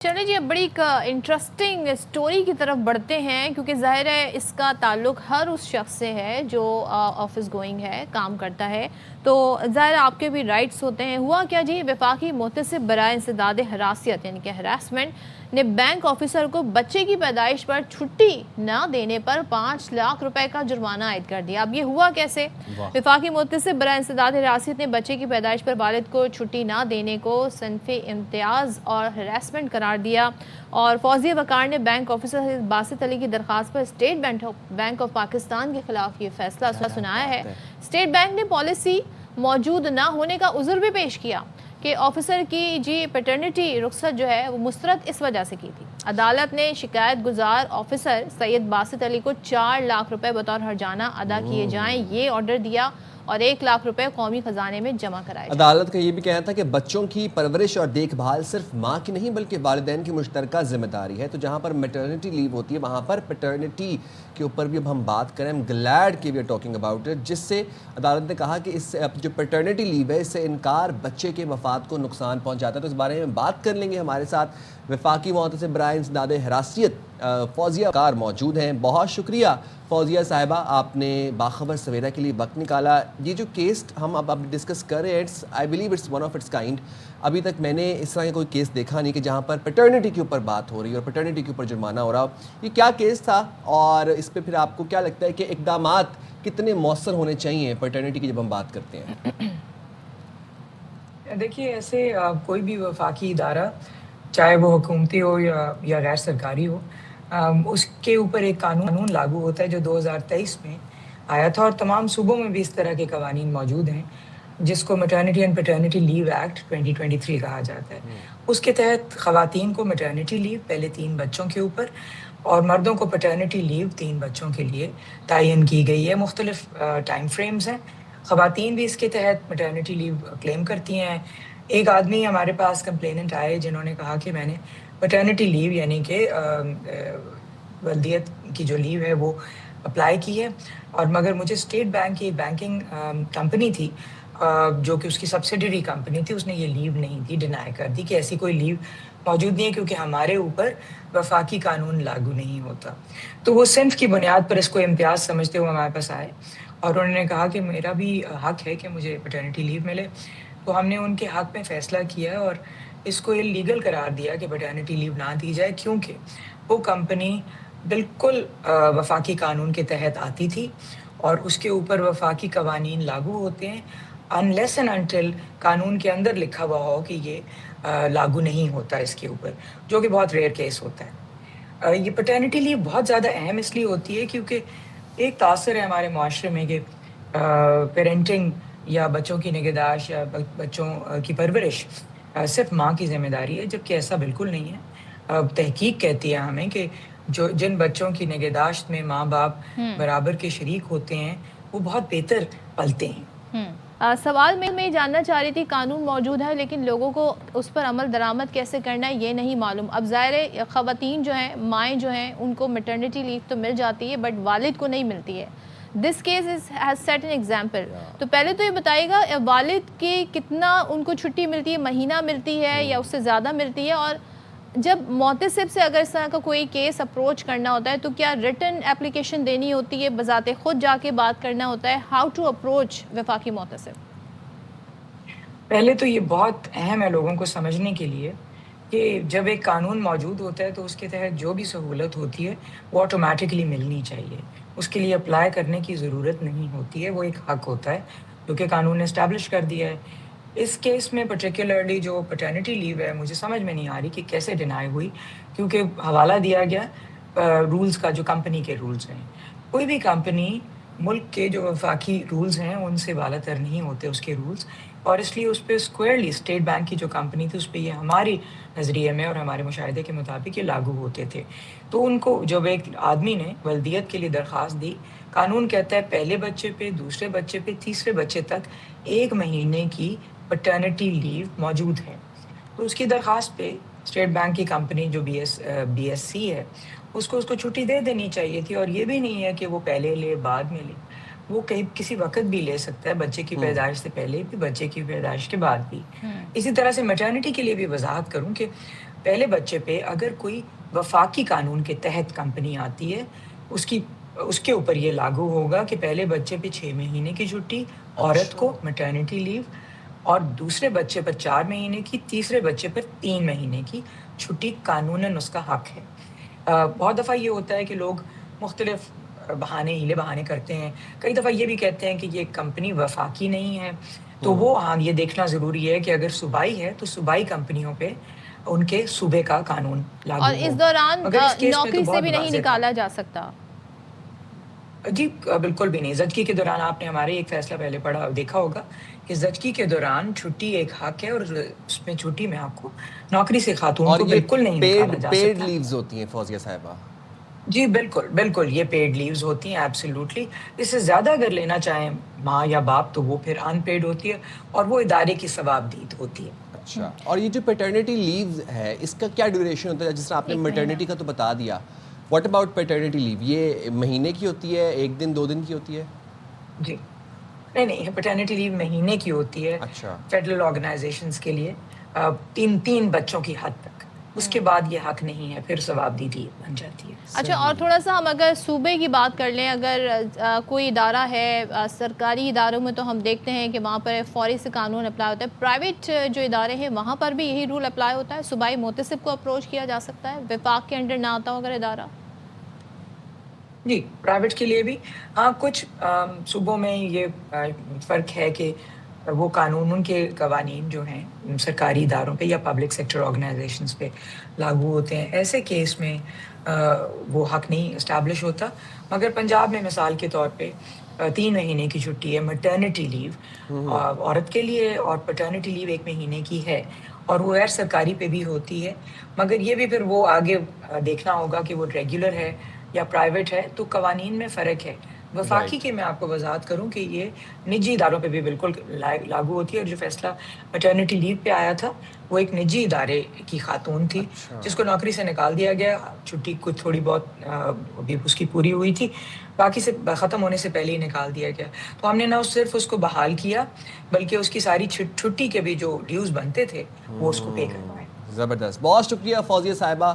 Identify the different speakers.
Speaker 1: چلیں جی اب بڑی ایک انٹرسٹنگ سٹوری کی طرف بڑھتے ہیں کیونکہ ظاہر ہے اس کا تعلق ہر اس شخص سے ہے جو آفس گوئنگ ہے، کام کرتا ہے، تو ظاہر ہے آپ کے بھی رائٹس ہوتے ہیں۔ ہوا کیا جی، وفاقی محتسب برائے انسداد حراسیت یعنی کہ ہراسمنٹ نے بینک آفیسر کو بچے کی پیدائش پر چھٹی نہ دینے پر 5 لاکھ روپے کا جرمانہ عائد کر دیا۔ اب یہ ہوا کیسے؟ وفاقی محتسب برائے انسداد حراسیت نے بچے کی پیدائش پر والد کو چھٹی نہ دینے کو صنف امتیاز اور ہراسمنٹ قرار دیا، اور فوزیہ وقار نے بینک آفیسر باسط علی کی درخواست پر اسٹیٹ بینک آف پاکستان کے خلاف یہ فیصلہ سنایا ہے۔ اسٹیٹ بینک نے پالیسی موجود نہ ہونے کا عذر بھی پیش کیا کہ آفیسر کی پیٹرنٹی رخصت جو ہے وہ مسترد اس وجہ سے کی تھی۔ عدالت نے شکایت گزار آفیسر سید باسط علی کو 4 لاکھ روپے بطور ہرجانہ ادا کیے جائیں یہ آرڈر دیا اور 1 لاکھ روپے قومی خزانے میں جمع کرائے جائیں۔
Speaker 2: عدالت کا یہ بھی کہنا تھا کہ بچوں کی پرورش اور دیکھ بھال صرف ماں کی نہیں بلکہ والدین کی مشترکہ ذمہ داری ہے، تو جہاں پر میٹرنٹی لیو ہوتی ہے وہاں پر پیٹرنٹی کے اوپر بھی اب ہم بات کریں، گلیڈ کی we are talking about it, جس سے عدالت نے کہا کہ اس سے جو پیٹرنٹی لیو ہے اس سے انکار بچے کے مفاد کو نقصان پہنچ جاتا ہے۔ تو اس بارے میں بات کر لیں گے، ہمارے ساتھ وفاقی محتسب برائے انسداد حراسیت فوزیہ وقار موجود ہیں۔ بہت شکریہ فوزیہ صاحبہ، آپ نے باخبر سویرا کے لیے وقت نکالا۔ یہ جو کیس ہم اب ڈسکس کر رہے ہیں، I believe it's one of its kind. ابھی تک میں نے اس طرح کا کوئی کیس دیکھا نہیں کہ جہاں پر پیٹرنٹی کے اوپر بات ہو رہی ہے اور پیٹرنٹی کے اوپر جرمانہ ہو رہا ہو۔ یہ کیا کیس تھا اور اس پہ پھر آپ کو کیا لگتا ہے کہ اقدامات کتنے مؤثر ہونے چاہیے پیٹرنٹی کی جب ہم بات کرتے ہیں؟
Speaker 3: دیکھیے، ایسے کوئی بھی وفاقی ادارہ چاہے وہ حکومتی ہو یا غیر سرکاری ہو، اس کے اوپر ایک قانون لاگو ہوتا ہے جو 2023 میں آیا تھا، اور تمام صوبوں میں بھی اس طرح کے قوانین موجود ہیں جس کو maternity and paternity leave act 2023 کہا جاتا ہے۔ اس کے تحت خواتین کو میٹرنٹی لیو پہلے 3 بچوں کے اوپر اور مردوں کو پیٹرنٹی لیو 3 بچوں کے لیے تعین کی گئی ہے۔ مختلف ٹائم فریمز ہیں۔ خواتین بھی اس کے تحت میٹرنٹی لیو کلیم کرتی ہیں۔ ایک آدمی ہمارے پاس کمپلیننٹ آئے جنہوں نے کہا کہ میں نے پیٹرنٹی لیو یعنی کہ ولدیت کی جو لیو ہے وہ اپلائی کی ہے، اور مگر مجھے اسٹیٹ بینک کی بینکنگ کمپنی تھی جو کہ اس کی سبسیڈری کمپنی تھی، اس نے یہ لیو نہیں دی، ڈینائی کر دی کہ ایسی کوئی لیو موجود نہیں ہے کیونکہ ہمارے اوپر وفاقی قانون لاگو نہیں ہوتا۔ تو وہ صنف کی بنیاد پر اس کو امتیاز سمجھتے ہوئے ہمارے پاس آئے اور انہوں نے کہا کہ میرا بھی حق ہے کہ مجھے پیٹرنٹی لیو ملے۔ تو ہم نے ان کے حق میں فیصلہ کیا اور اس کو اللیگل قرار دیا کہ پیٹرنٹی لیو نہ دی جائے، کیونکہ وہ کمپنی بالکل وفاقی قانون کے تحت آتی تھی اور اس کے اوپر وفاقی قوانین لاگو ہوتے ہیں unless and until قانون کے اندر لکھا ہوا ہو کہ یہ لاگو نہیں ہوتا اس کے اوپر، جو کہ بہت ریئر کیس ہوتا ہے۔ یہ پیٹرنٹی لیو بہت زیادہ اہم اس لیے ہوتی ہے کیونکہ ایک تاثر ہے ہمارے معاشرے میں کہ پیرنٹنگ یا بچوں کی نگہداشت یا بچوں کی پرورش صرف ماں کی ذمہ داری ہے، جبکہ ایسا بالکل نہیں ہے۔ تحقیق کہتی ہے ہمیں کہ جن بچوں کی نگہداشت میں ماں باپ برابر کے شریک ہوتے ہیں وہ بہت بہتر پلتے ہیں۔
Speaker 1: سوال میں جاننا چاہ رہی تھی، قانون موجود ہے لیکن لوگوں کو اس پر عمل درآمد کیسے کرنا ہے یہ نہیں معلوم۔ اب ظاہر ہے خواتین جو ہیں، مائیں جو ہیں، ان کو میٹرنٹی لیو تو مل جاتی ہے بٹ والد کو نہیں ملتی ہے۔ This case has set an example. تو پہلے تو یہ بتائیے گا والد کی کتنا ان کو چھٹی ملتی ہے، مہینہ ملتی ہے یا اس سے زیادہ ملتی ہے؟ اور جب محتسب سے اگر اس طرح کا کوئی کیس اپروچ کرنا ہوتا ہے تو کیا ریٹن اپلیکیشن دینی ہوتی ہے، بذات خود جا کے بات کرنا ہوتا ہے؟ ہاؤ ٹو اپروچ وفاقی محتسب؟
Speaker 3: پہلے تو یہ بہت اہم ہے لوگوں کو سمجھنے کے لیے کہ جب ایک قانون موجود ہوتا ہے تو اس کے تحت جو بھی سہولت ہوتی ہے وہ آٹومیٹکلی ملنی چاہیے، اس کے لیے اپلائی کرنے کی ضرورت نہیں ہوتی ہے، وہ ایک حق ہوتا ہے جو کہ قانون نے اسٹیبلش کر دیا ہے۔ اس کیس میں پرٹیکولرلی جو پیٹرنٹی لیو ہے مجھے سمجھ میں نہیں آ رہی کہ کیسے ڈینائی ہوئی، کیونکہ حوالہ دیا گیا رولز کا جو کمپنی کے رولز ہیں۔ کوئی بھی کمپنی ملک کے جو وفاقی رولز ہیں ان سے بالا تر نہیں ہوتے اس کے رولز، اور اس لیے اس پہ اسکوئرلی اسٹیٹ بینک کی جو کمپنی تھی اس پہ یہ ہماری نظریے میں اور ہمارے مشاہدے کے مطابق یہ لاگو ہوتے تھے۔ تو ان کو جب ایک آدمی نے ولدیت کے لیے درخواست دی، قانون کہتا ہے پہلے بچے پہ، دوسرے بچے پہ، تیسرے بچے تک 1 مہینے کی پیٹرنٹی لیو موجود ہے۔ تو اس کی درخواست پہ اسٹیٹ بینک کی کمپنی جو بی ایس سی ہے اس کو چھٹی دے دینی چاہیے تھی، اور یہ بھی نہیں ہے کہ وہ پہلے لے بعد میں لے، وہ کسی وقت بھی لے سکتا ہے، بچے کی پیدائش سے پہلے بھی، بچے کی پیدائش کے بعد بھی۔ اسی طرح سے میٹرنٹی کے لیے بھی وضاحت کروں کہ پہلے بچے پہ اگر کوئی وفاقی قانون کے تحت کمپنی آتی ہے اس کے اوپر یہ لاگو ہوگا کہ پہلے بچے پہ 6 مہینے کی چھٹی عورت کو میٹرنٹی لیو، اور دوسرے بچے پر 4 مہینے کی، تیسرے بچے پر 3 مہینے کی چھٹی قانوناً اس کا حق ہے۔ بہت دفعہ یہ ہوتا ہے کہ لوگ مختلف ہیلے بہانے کرتے ہیں، کئی دفعہ یہ بھی کہتے ہیں کہ یہ کمپنی وفاقی نہیں ہے، تو وہ یہ دیکھنا ضروری ہے کہ اگر صوبائی ہے تو صوبائی کمپنیوں پہ ان کے صوبے کا قانون لاگو
Speaker 1: اور اس دوران
Speaker 3: مگر اس کیس میں تو
Speaker 1: نوکری سے
Speaker 3: بہت
Speaker 1: بھی نہیں
Speaker 3: واضح تھا۔
Speaker 1: نکالا جا سکتا؟
Speaker 3: جی بالکل بھی نہیں۔ زچگی کے دوران آپ نے ہمارے ایک فیصلہ پہلے دیکھا ہوگا کہ زچگی کے دوران چھٹی ایک حق ہے، اور اس میں چھٹی میں آپ کو نوکری سے خاتون کو بالکل نہیں نکالا جا
Speaker 2: پیڈ
Speaker 3: سکتا۔
Speaker 2: لیوز ہوتی ہیں فوزیہ صاحبہ؟
Speaker 3: جی بالکل یہ پیڈ لیوز ہوتی ہیں، ایبسلیوٹلی۔ اس سے زیادہ اگر لینا چاہیں ماں یا باپ تو وہ پھر ان پیڈ ہوتی ہے، اور وہ ادارے کی ثوابدید ہوتی ہے۔
Speaker 2: اچھا، اور یہ جو پیٹرنیٹی لیو ہے اس کا کیا ڈیوریشن ہوتا ہے؟ جس طرح آپ نے میٹرنیٹی کا تو بتا دیا، واٹ اباؤٹ پیٹرنیٹی لیو؟ یہ مہینے کی ہوتی ہے، 1 دن 2 دن کی ہوتی ہے؟
Speaker 3: جی نہیں، پیٹرنیٹی لیو مہینے کی ہوتی ہے
Speaker 2: اچھا،
Speaker 3: فیڈرل آرگنائزیشنز کے لیے، تین بچوں کی حد تک۔ اس کے بعد یہ حق نہیں ہے، پھر ثوابدیدی بن جاتی ہے۔
Speaker 1: اچھا، اور تھوڑا سا ہم اگر صوبے کی بات کر لیں، اگر کوئی ادارہ ہے، سرکاری اداروں میں تو ہم دیکھتے ہیں کہ وہاں پر فوری سے قانون اپلائی ہوتا ہے، پرائیویٹ جو ادارے ہیں وہاں پر بھی یہی رول اپلائی ہوتا ہے؟ صوبائی محتسب کو اپروچ کیا جا سکتا ہے وفاق کے انڈر نہ آتا ہو اگر ادارہ؟
Speaker 3: جی پرائیویٹ کے لیے بھی کچھ صوبوں میں یہ فرق ہے کہ وہ قانون، ان کے قوانین جو ہیں سرکاری اداروں پہ یا پبلک سیکٹر آرگنائزیشنز پہ لاگو ہوتے ہیں۔ ایسے کیس میں وہ حق نہیں اسٹیبلش ہوتا، مگر پنجاب میں مثال کے طور پہ 3 مہینے کی چھٹی ہے میٹرنٹی لیو عورت کے لیے، اور پیٹرنٹی لیو 1 مہینے کی ہے، اور وہ غیر سرکاری پہ بھی ہوتی ہے۔ مگر یہ بھی پھر وہ آگے دیکھنا ہوگا کہ وہ ریگولر ہے یا پرائیویٹ ہے، تو قوانین میں فرق ہے۔ وفاقی کے میں آپ کو وضاحت کروں کہ یہ نجی اداروں پہ بھی بالکل لاگو ہوتی ہے، اور جو فیصلہ میٹرنٹی لیو پہ آیا تھا وہ ایک نجی ادارے کی خاتون تھی جس کو نوکری سے نکال دیا گیا، چھٹی کچھ تھوڑی بہت ابھی اس کی پوری ہوئی تھی، باقی سے ختم ہونے سے پہلے ہی نکال دیا گیا۔ تو ہم نے نہ صرف اس کو بحال کیا بلکہ اس کی ساری چھٹی کے بھی جو ڈیوز بنتے تھے وہ اس کو پے کروائے۔
Speaker 2: زبردست، بہت شکریہ فوزیہ صاحبہ۔